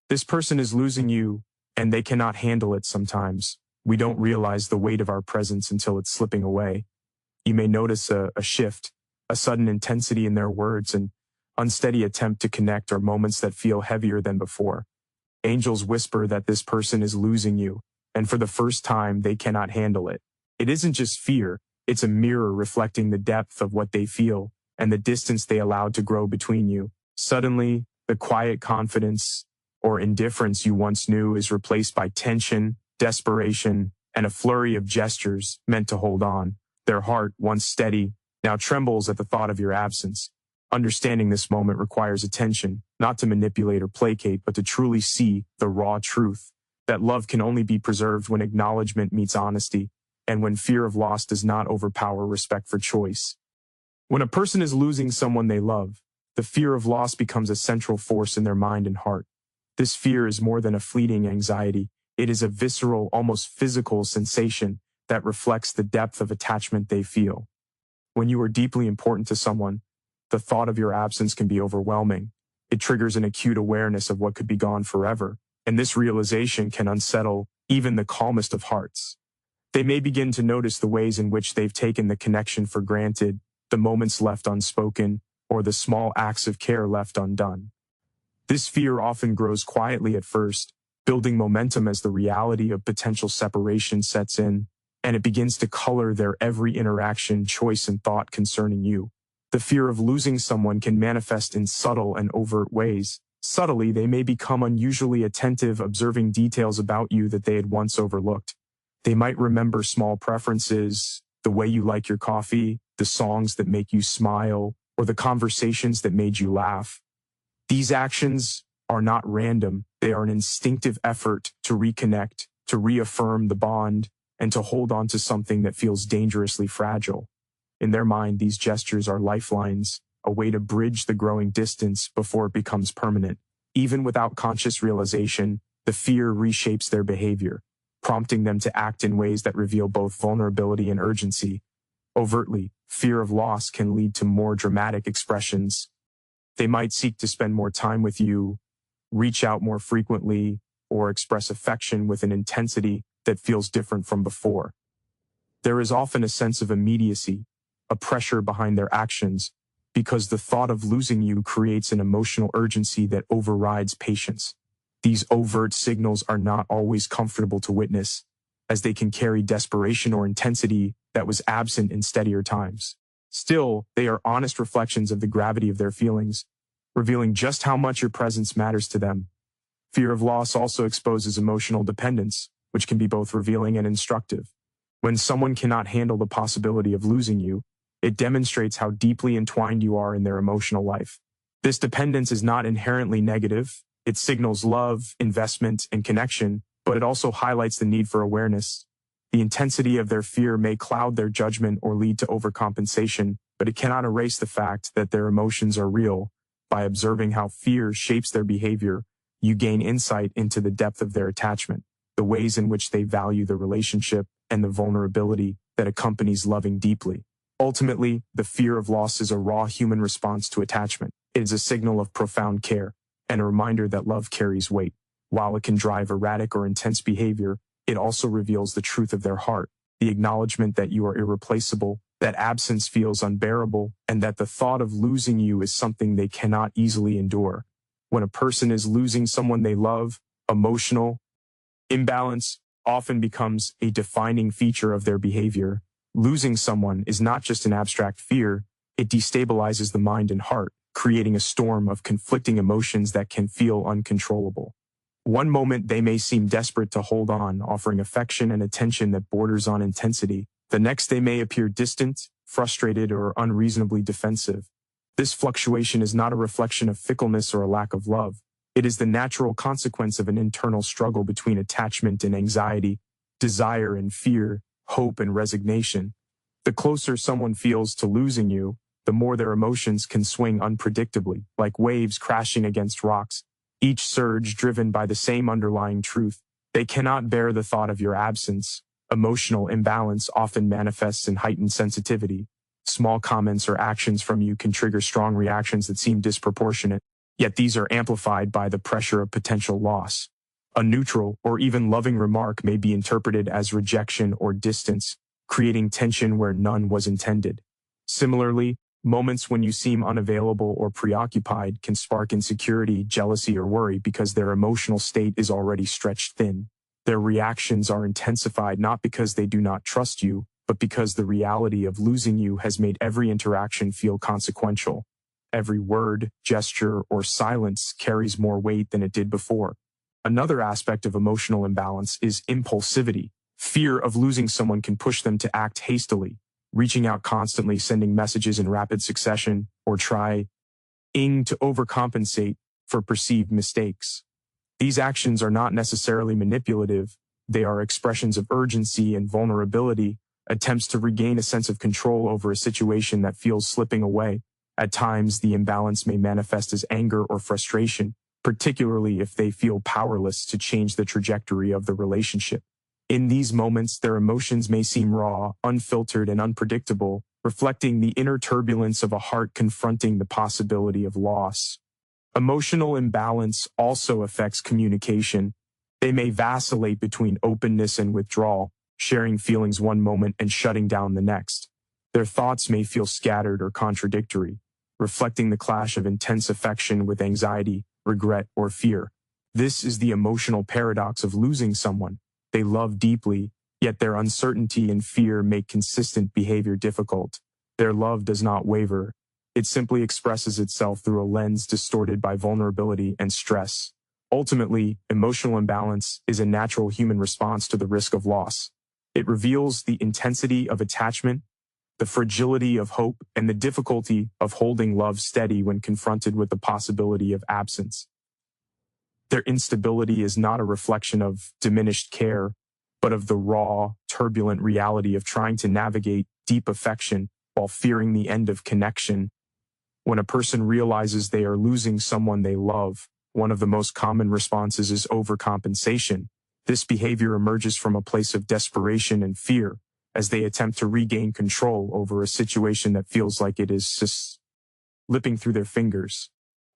This person is losing you, and they cannot handle it sometimes. We don't realize the weight of our presence until it's slipping away. You may notice a shift, a sudden intensity in their words, an unsteady attempt to connect, or moments that feel heavier than before. Angels whisper that this person is losing you, and for the first time, they cannot handle it. It isn't just fear, it's a mirror reflecting the depth of what they feel and the distance they allowed to grow between you. Suddenly, the quiet confidence or indifference you once knew is replaced by tension, desperation, and a flurry of gestures meant to hold on. Their heart, once steady, now trembles at the thought of your absence. Understanding this moment requires attention, not to manipulate or placate, but to truly see the raw truth, that love can only be preserved when acknowledgement meets honesty, and when fear of loss does not overpower respect for choice. When a person is losing someone they love, the fear of loss becomes a central force in their mind and heart. This fear is more than a fleeting anxiety. It is a visceral, almost physical sensation that reflects the depth of attachment they feel. When you are deeply important to someone, the thought of your absence can be overwhelming. It triggers an acute awareness of what could be gone forever, and this realization can unsettle even the calmest of hearts. They may begin to notice the ways in which they've taken the connection for granted, the moments left unspoken, or the small acts of care left undone. This fear often grows quietly at first, building momentum as the reality of potential separation sets in, and it begins to color their every interaction, choice, and thought concerning you. The fear of losing someone can manifest in subtle and overt ways. Subtly, they may become unusually attentive, observing details about you that they had once overlooked. They might remember small preferences, the way you like your coffee, the songs that make you smile, or the conversations that made you laugh. These actions are not random. They are an instinctive effort to reconnect, to reaffirm the bond, and to hold on to something that feels dangerously fragile. In their mind, these gestures are lifelines, a way to bridge the growing distance before it becomes permanent. Even without conscious realization, the fear reshapes their behavior, prompting them to act in ways that reveal both vulnerability and urgency. Overtly, fear of loss can lead to more dramatic expressions. They might seek to spend more time with you, reach out more frequently, or express affection with an intensity that feels different from before. There is often a sense of immediacy, a pressure behind their actions, because the thought of losing you creates an emotional urgency that overrides patience. These overt signals are not always comfortable to witness, as they can carry desperation or intensity that was absent in steadier times. Still, they are honest reflections of the gravity of their feelings, revealing just how much your presence matters to them. Fear of loss also exposes emotional dependence, which can be both revealing and instructive. When someone cannot handle the possibility of losing you, it demonstrates how deeply entwined you are in their emotional life. This dependence is not inherently negative. It signals love, investment, and connection, but it also highlights the need for awareness. The intensity of their fear may cloud their judgment or lead to overcompensation, but it cannot erase the fact that their emotions are real. By observing how fear shapes their behavior, you gain insight into the depth of their attachment, the ways in which they value the relationship, and the vulnerability that accompanies loving deeply. Ultimately, the fear of loss is a raw human response to attachment. It is a signal of profound care, and a reminder that love carries weight. While it can drive erratic or intense behavior, it also reveals the truth of their heart, the acknowledgement that you are irreplaceable, that absence feels unbearable, and that the thought of losing you is something they cannot easily endure. When a person is losing someone they love, emotional imbalance often becomes a defining feature of their behavior. Losing someone is not just an abstract fear, it destabilizes the mind and heart, creating a storm of conflicting emotions that can feel uncontrollable. One moment they may seem desperate to hold on, offering affection and attention that borders on intensity. The next they may appear distant, frustrated, or unreasonably defensive. This fluctuation is not a reflection of fickleness or a lack of love. It is the natural consequence of an internal struggle between attachment and anxiety, desire and fear, hope and resignation. The closer someone feels to losing you, the more their emotions can swing unpredictably, like waves crashing against rocks, each surge driven by the same underlying truth. They cannot bear the thought of your absence. Emotional imbalance often manifests in heightened sensitivity. Small comments or actions from you can trigger strong reactions that seem disproportionate. Yet these are amplified by the pressure of potential loss. A neutral or even loving remark may be interpreted as rejection or distance, creating tension where none was intended. Similarly, moments when you seem unavailable or preoccupied can spark insecurity, jealousy, or worry because their emotional state is already stretched thin. Their reactions are intensified not because they do not trust you, but because the reality of losing you has made every interaction feel consequential. Every word, gesture, or silence carries more weight than it did before. Another aspect of emotional imbalance is impulsivity. Fear of losing someone can push them to act hastily, reaching out constantly, sending messages in rapid succession, or trying to overcompensate for perceived mistakes. These actions are not necessarily manipulative. They are expressions of urgency and vulnerability, attempts to regain a sense of control over a situation that feels slipping away. At times, the imbalance may manifest as anger or frustration, particularly if they feel powerless to change the trajectory of the relationship. In these moments, their emotions may seem raw, unfiltered, and unpredictable, reflecting the inner turbulence of a heart confronting the possibility of loss. Emotional imbalance also affects communication. They may vacillate between openness and withdrawal, sharing feelings one moment and shutting down the next. Their thoughts may feel scattered or contradictory, reflecting the clash of intense affection with anxiety, regret, or fear. This is the emotional paradox of losing someone. They love deeply, yet their uncertainty and fear make consistent behavior difficult. Their love does not waver. It simply expresses itself through a lens distorted by vulnerability and stress. Ultimately, emotional imbalance is a natural human response to the risk of loss. It reveals the intensity of attachment, the fragility of hope, and the difficulty of holding love steady when confronted with the possibility of absence. Their instability is not a reflection of diminished care, but of the raw, turbulent reality of trying to navigate deep affection while fearing the end of connection. When a person realizes they are losing someone they love, one of the most common responses is overcompensation. This behavior emerges from a place of desperation and fear as they attempt to regain control over a situation that feels like it is slipping through their fingers.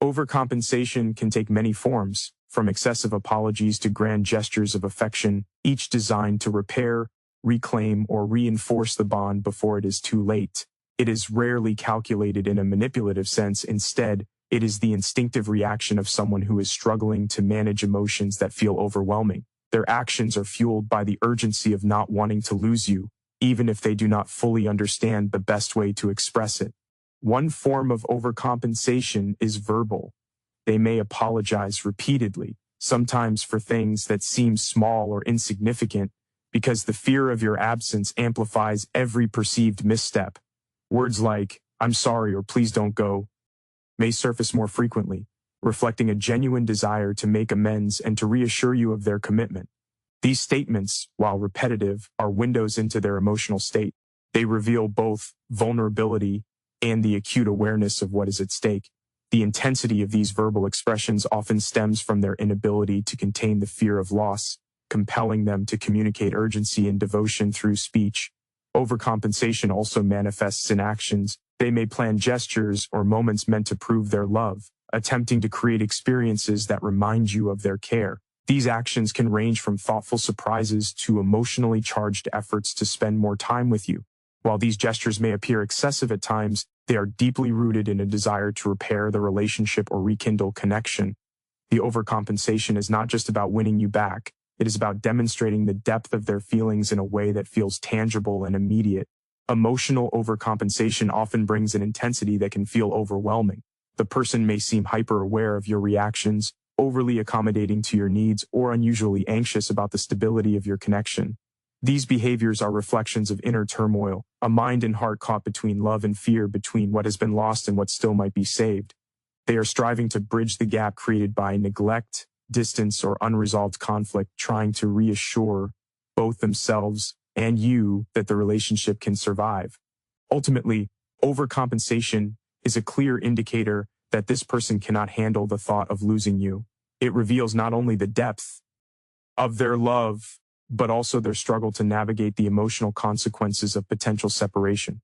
Overcompensation can take many forms, from excessive apologies to grand gestures of affection, each designed to repair, reclaim, or reinforce the bond before it is too late. It is rarely calculated in a manipulative sense. Instead, it is the instinctive reaction of someone who is struggling to manage emotions that feel overwhelming. Their actions are fueled by the urgency of not wanting to lose you, even if they do not fully understand the best way to express it. One form of overcompensation is verbal. They may apologize repeatedly, sometimes for things that seem small or insignificant, because the fear of your absence amplifies every perceived misstep. Words like, "I'm sorry" or "please don't go," may surface more frequently, reflecting a genuine desire to make amends and to reassure you of their commitment. These statements, while repetitive, are windows into their emotional state. They reveal both vulnerability and the acute awareness of what is at stake. The intensity of these verbal expressions often stems from their inability to contain the fear of loss, compelling them to communicate urgency and devotion through speech. Overcompensation also manifests in actions. They may plan gestures or moments meant to prove their love, attempting to create experiences that remind you of their care. These actions can range from thoughtful surprises to emotionally charged efforts to spend more time with you. While these gestures may appear excessive at times, they are deeply rooted in a desire to repair the relationship or rekindle connection. The overcompensation is not just about winning you back. It is about demonstrating the depth of their feelings in a way that feels tangible and immediate. Emotional overcompensation often brings an intensity that can feel overwhelming. The person may seem hyper-aware of your reactions, overly accommodating to your needs, or unusually anxious about the stability of your connection. These behaviors are reflections of inner turmoil, a mind and heart caught between love and fear, between what has been lost and what still might be saved. They are striving to bridge the gap created by neglect, distance, or unresolved conflict, trying to reassure both themselves and you that the relationship can survive. Ultimately, overcompensation is a clear indicator that this person cannot handle the thought of losing you. It reveals not only the depth of their love, but also their struggle to navigate the emotional consequences of potential separation.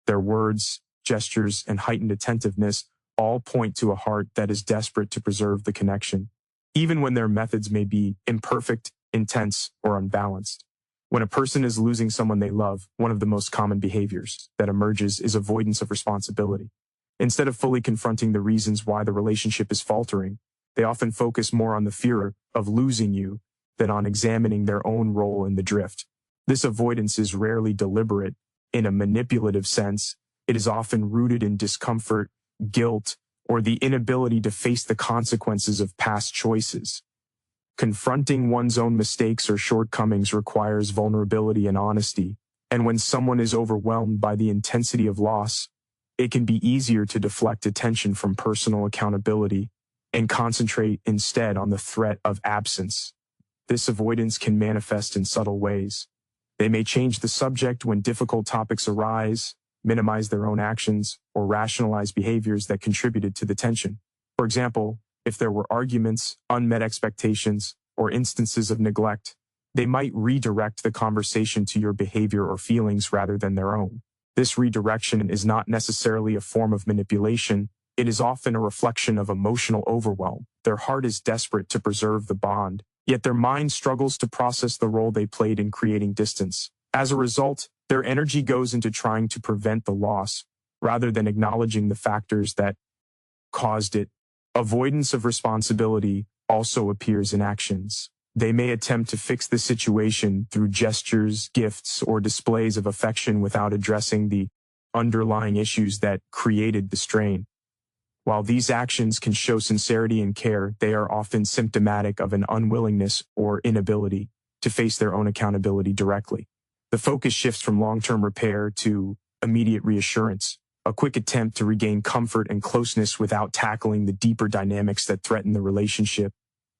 Their words, gestures, and heightened attentiveness all point to a heart that is desperate to preserve the connection, even when their methods may be imperfect, intense, or unbalanced. When a person is losing someone they love, one of the most common behaviors that emerges is avoidance of responsibility. Instead of fully confronting the reasons why the relationship is faltering, they often focus more on the fear of losing you than on examining their own role in the drift. This avoidance is rarely deliberate. In a manipulative sense, it is often rooted in discomfort, guilt, or the inability to face the consequences of past choices. Confronting one's own mistakes or shortcomings requires vulnerability and honesty, and when someone is overwhelmed by the intensity of loss, it can be easier to deflect attention from personal accountability and concentrate instead on the threat of absence. This avoidance can manifest in subtle ways. They may change the subject when difficult topics arise, minimize their own actions, or rationalize behaviors that contributed to the tension. For example, if there were arguments, unmet expectations, or instances of neglect, they might redirect the conversation to your behavior or feelings rather than their own. This redirection is not necessarily a form of manipulation. It is often a reflection of emotional overwhelm. Their heart is desperate to preserve the bond, yet their mind struggles to process the role they played in creating distance. As a result, their energy goes into trying to prevent the loss, rather than acknowledging the factors that caused it. Avoidance of responsibility also appears in actions. They may attempt to fix the situation through gestures, gifts, or displays of affection without addressing the underlying issues that created the strain. While these actions can show sincerity and care, they are often symptomatic of an unwillingness or inability to face their own accountability directly. The focus shifts from long-term repair to immediate reassurance, a quick attempt to regain comfort and closeness without tackling the deeper dynamics that threaten the relationship.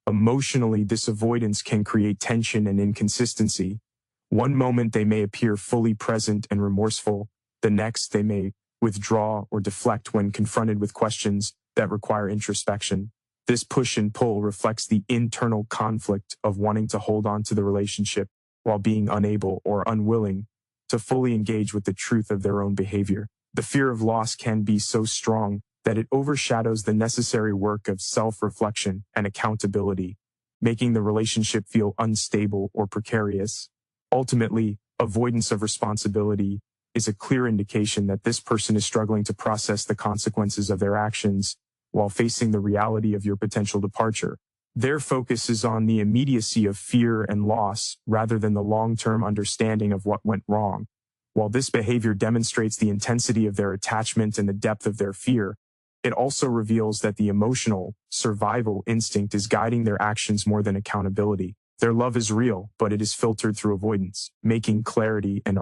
Emotionally, this avoidance can create tension and inconsistency. One moment they may appear fully present and remorseful, the next they may withdraw or deflect when confronted with questions that require introspection. This push and pull reflects the internal conflict of wanting to hold on to the relationship while being unable or unwilling to fully engage with the truth of their own behavior. The fear of loss can be so strong that it overshadows the necessary work of self-reflection and accountability, making the relationship feel unstable or precarious. Ultimately, avoidance of responsibility is a clear indication that this person is struggling to process the consequences of their actions while facing the reality of your potential departure. Their focus is on the immediacy of fear and loss rather than the long-term understanding of what went wrong. While this behavior demonstrates the intensity of their attachment and the depth of their fear, it also reveals that the emotional survival instinct is guiding their actions more than accountability. Their love is real, but it is filtered through avoidance, making clarity and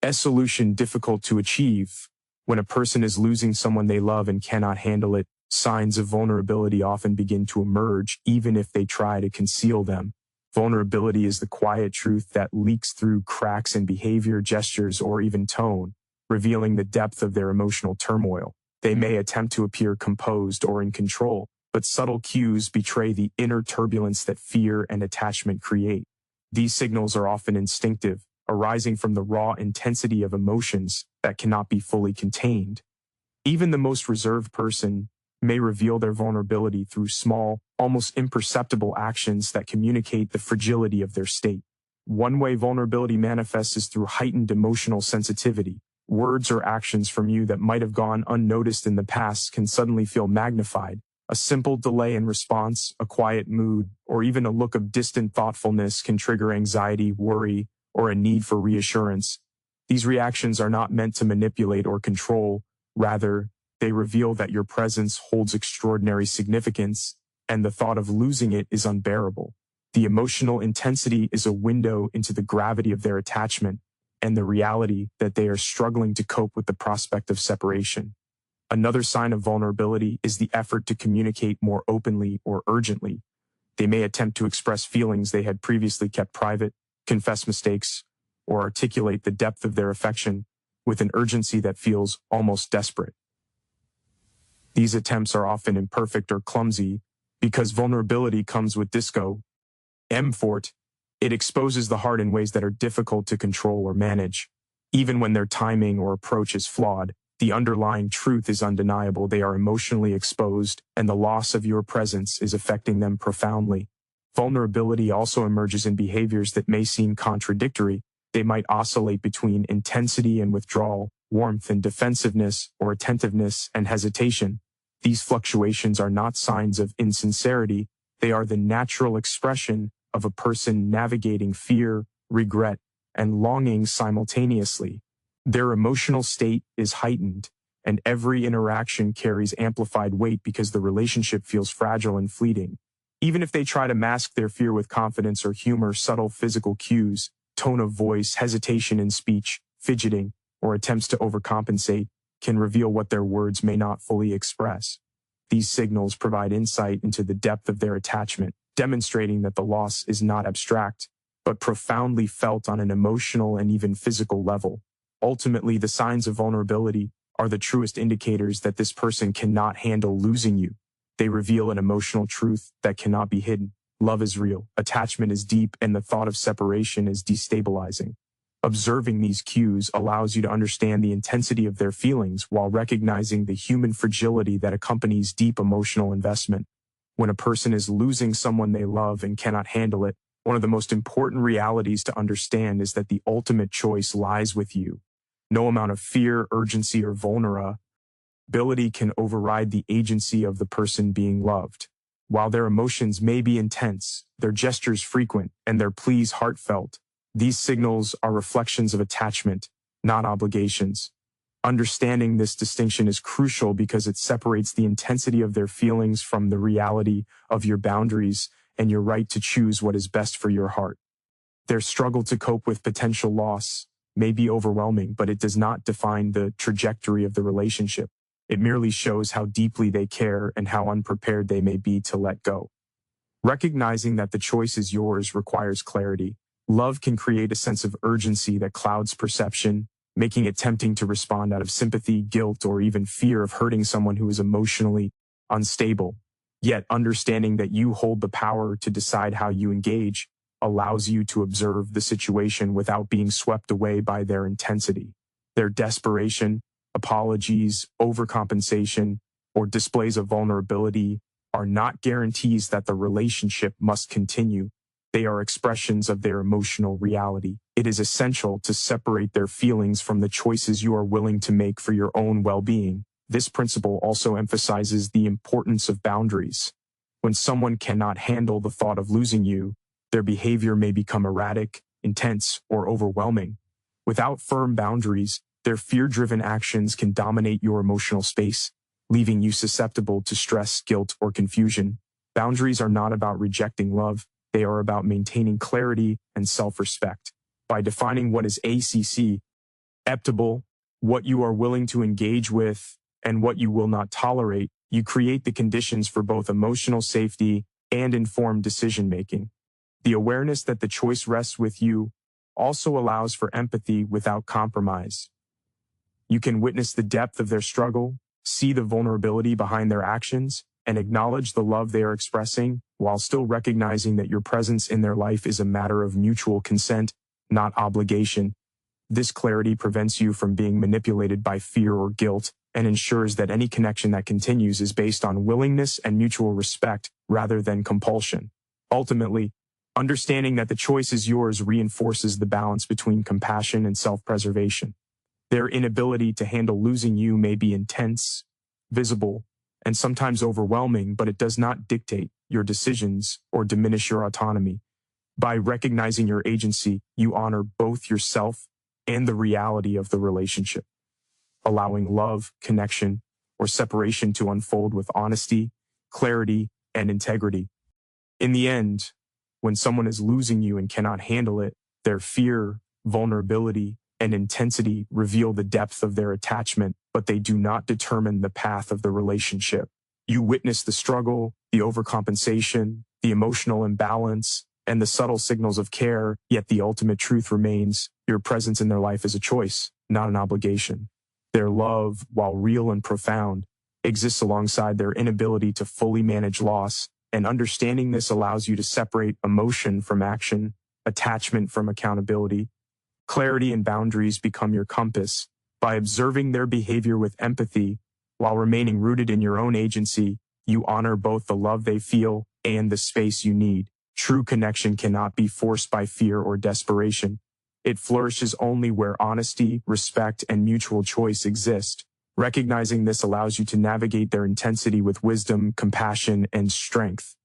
a solution difficult to achieve. When a person is losing someone they love and cannot handle it, signs of vulnerability often begin to emerge, even if they try to conceal them. Vulnerability is the quiet truth that leaks through cracks in behavior, gestures, or even tone, revealing the depth of their emotional turmoil. They may attempt to appear composed or in control, but subtle cues betray the inner turbulence that fear and attachment create. These signals are often instinctive, arising from the raw intensity of emotions that cannot be fully contained. Even the most reserved person may reveal their vulnerability through small, almost imperceptible actions that communicate the fragility of their state. One way vulnerability manifests is through heightened emotional sensitivity. Words or actions from you that might have gone unnoticed in the past can suddenly feel magnified. A simple delay in response, a quiet mood, or even a look of distant thoughtfulness can trigger anxiety, worry, or a need for reassurance. These reactions are not meant to manipulate or control. Rather, they reveal that your presence holds extraordinary significance, and the thought of losing it is unbearable. The emotional intensity is a window into the gravity of their attachment and the reality that they are struggling to cope with the prospect of separation. Another sign of vulnerability is the effort to communicate more openly or urgently. They may attempt to express feelings they had previously kept private, confess mistakes, or articulate the depth of their affection with an urgency that feels almost desperate. These attempts are often imperfect or clumsy because vulnerability comes with discomfort. It exposes the heart in ways that are difficult to control or manage. Even when their timing or approach is flawed, The underlying truth is undeniable. They are emotionally exposed, and the loss of your presence is affecting them profoundly. Vulnerability also emerges in behaviors that may seem contradictory. They might oscillate between intensity and withdrawal, warmth and defensiveness, or attentiveness and hesitation. These fluctuations are not signs of insincerity. They are the natural expression of a person navigating fear, regret, and longing simultaneously. Their emotional state is heightened, and every interaction carries amplified weight because the relationship feels fragile and fleeting. Even if they try to mask their fear with confidence or humor, subtle physical cues, tone of voice, hesitation in speech, fidgeting, or attempts to overcompensate can reveal what their words may not fully express. These signals provide insight into the depth of their attachment, demonstrating that the loss is not abstract, but profoundly felt on an emotional and even physical level. Ultimately, the signs of vulnerability are the truest indicators that this person cannot handle losing you. They reveal an emotional truth that cannot be hidden. Love is real, attachment is deep, and the thought of separation is destabilizing. Observing these cues allows you to understand the intensity of their feelings while recognizing the human fragility that accompanies deep emotional investment. When a person is losing someone they love and cannot handle it, one of the most important realities to understand is that the ultimate choice lies with you. No amount of fear, urgency, or vulnerability can override the agency of the person being loved. While their emotions may be intense, their gestures frequent, and their pleas heartfelt, these signals are reflections of attachment, not obligations. Understanding this distinction is crucial because it separates the intensity of their feelings from the reality of your boundaries and your right to choose what is best for your heart. Their struggle to cope with potential loss may be overwhelming, but it does not define the trajectory of the relationship. It merely shows how deeply they care and how unprepared they may be to let go. Recognizing that the choice is yours requires clarity. Love can create a sense of urgency that clouds perception, making it tempting to respond out of sympathy, guilt, or even fear of hurting someone who is emotionally unstable. Yet understanding that you hold the power to decide how you engage allows you to observe the situation without being swept away by their intensity. Their desperation, apologies, overcompensation, or displays of vulnerability are not guarantees that the relationship must continue. They are expressions of their emotional reality. It is essential to separate their feelings from the choices you are willing to make for your own well-being. This principle also emphasizes the importance of boundaries. When someone cannot handle the thought of losing you, their behavior may become erratic, intense, or overwhelming. Without firm boundaries, their fear-driven actions can dominate your emotional space, leaving you susceptible to stress, guilt, or confusion. Boundaries are not about rejecting love. They are about maintaining clarity and self-respect. By defining what is acceptable, what you are willing to engage with, and what you will not tolerate, you create the conditions for both emotional safety and informed decision-making. The awareness that the choice rests with you also allows for empathy without compromise. You can witness the depth of their struggle, see the vulnerability behind their actions, and acknowledge the love they are expressing while still recognizing that your presence in their life is a matter of mutual consent, not obligation. This clarity prevents you from being manipulated by fear or guilt and ensures that any connection that continues is based on willingness and mutual respect rather than compulsion. Ultimately, understanding that the choice is yours reinforces the balance between compassion and self-preservation. Their inability to handle losing you may be intense, visible, and sometimes overwhelming, but it does not dictate your decisions or diminish your autonomy. By recognizing your agency, you honor both yourself and the reality of the relationship, allowing love, connection, or separation to unfold with honesty, clarity, and integrity. In the end, when someone is losing you and cannot handle it, their fear, vulnerability, and intensity reveal the depth of their attachment, but they do not determine the path of the relationship. You witness the struggle, the overcompensation, the emotional imbalance, and the subtle signals of care, yet the ultimate truth remains: your presence in their life is a choice, not an obligation. Their love, while real and profound, exists alongside their inability to fully manage loss, and understanding this allows you to separate emotion from action, attachment from accountability. Clarity and boundaries become your compass, By observing their behavior with empathy, while remaining rooted in your own agency, you honor both the love they feel and the space you need. True connection cannot be forced by fear or desperation. It flourishes only where honesty, respect, and mutual choice exist. Recognizing this allows you to navigate their intensity with wisdom, compassion, and strength.